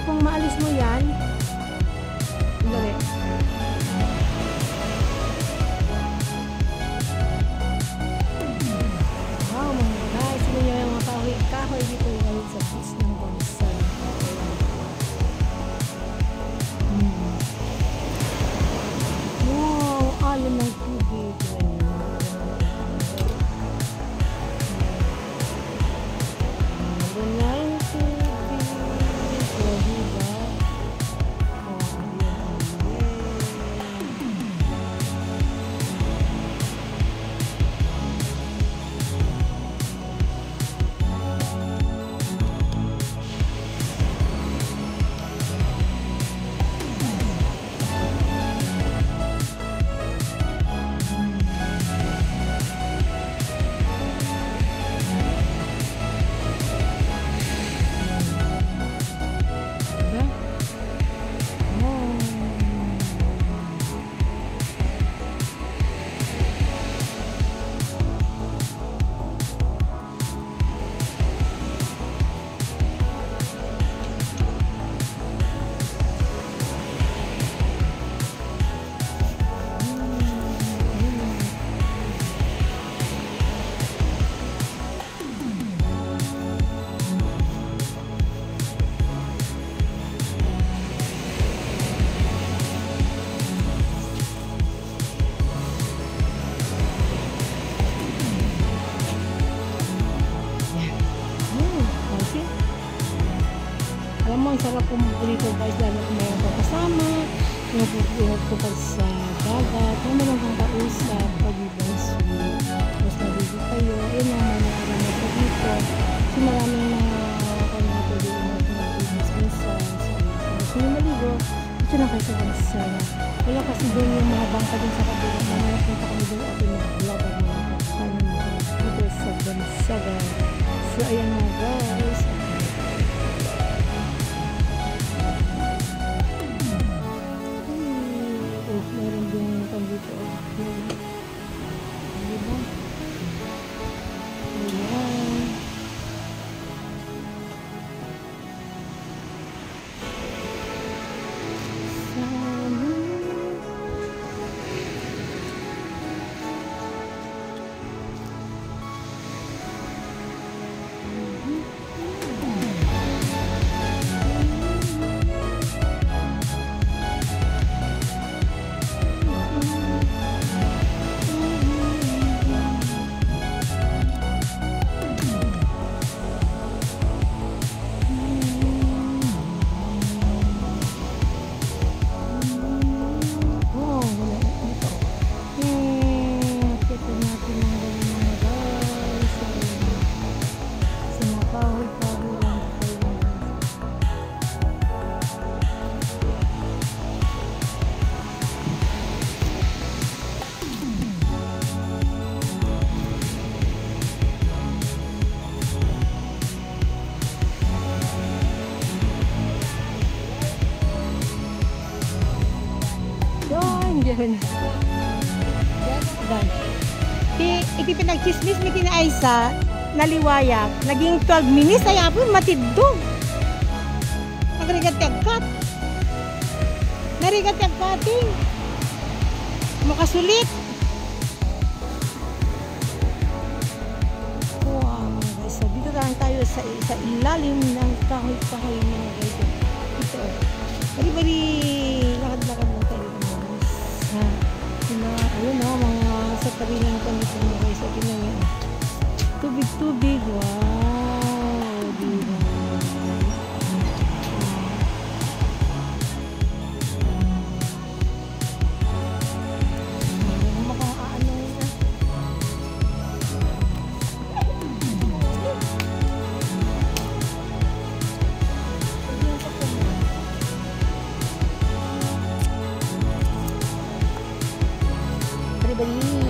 kung maalis mo yan, dali. Wow, mga guys, sino nyo yung mga kahoy dito ngayon sa beach ng bansa. Wow, alon ng tubig. Alam mo, ang sarap dito guys, lalo kung mayroon ka kasama, inupot ko pa sa dagat, kung mayroon kang kausap, pag-ibang sweet, tapos nabibig kayo, yun ang manakaramay ko dito. Kasi maraming mga kanito dito nag-business minsan, gusto nyo maligo, dito na kayo sa bansa. Wala kasi doon yung mga bangka din sa kabila, mamaya punta kami doon at mag-vlog at mga dito sa bansa guys. So ayan mga guys. Meron din yung dito. Diba? Ayan. Diyan. Iti pinagchismis ni kina Aisa naliwayak. Naging 12 minutes ay apon matidog. Nagrigat kagkat. Narigat kagkating. Makasulit. Wow mga guys. So, dito lang tayo sa ilalim ng kahoy-kahoy mga guys. Ito. Bali-bali lakad-lakad lang tayo. Ayun o, mga sa tabi lang ito nito mga guys. Sabi na yan. Tubig-tubig. Wow. Diba? Makakaano yun. Bali-bali.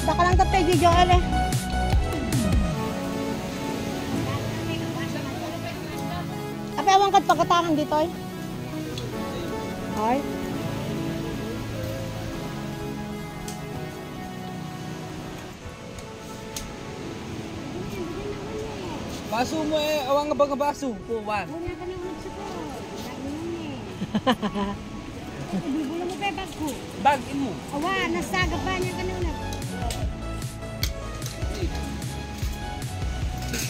Saka lang ito pwede Joel eh. Apa awang kat pagkatangan dito eh. Ay. Baso mo eh, awang nga ba nga baso? Puwan. Wala ka nang nagsuko. Sabi mo eh. Ibibula mo pa bag ko. Bag mo. Awa, nasaga pa niya kanuna.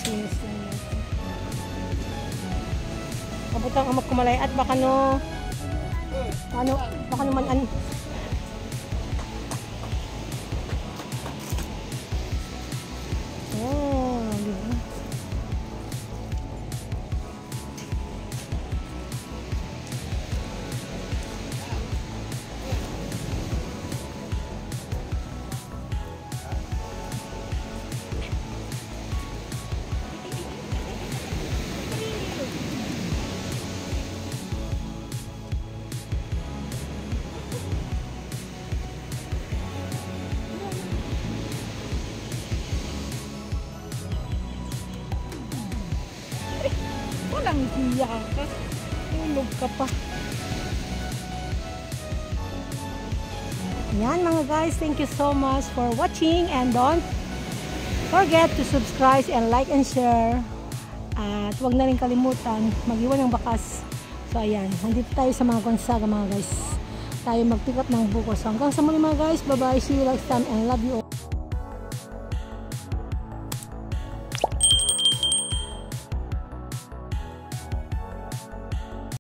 Yes. Kabutang amak kumalay at baka no baka naman oh, di ba? Walang hiya ka. Tulog ka pa. Yan mga guys, thank you so much for watching and don't forget to subscribe and like and share. At huwag na rin kalimutan mag-iwan ng bakas. So ayan, nandito tayo sa mga Gonzaga mga guys. Tayo mag-pick up ng buko. So hanggang sa muli mga guys, bye bye, see you next time and love you all.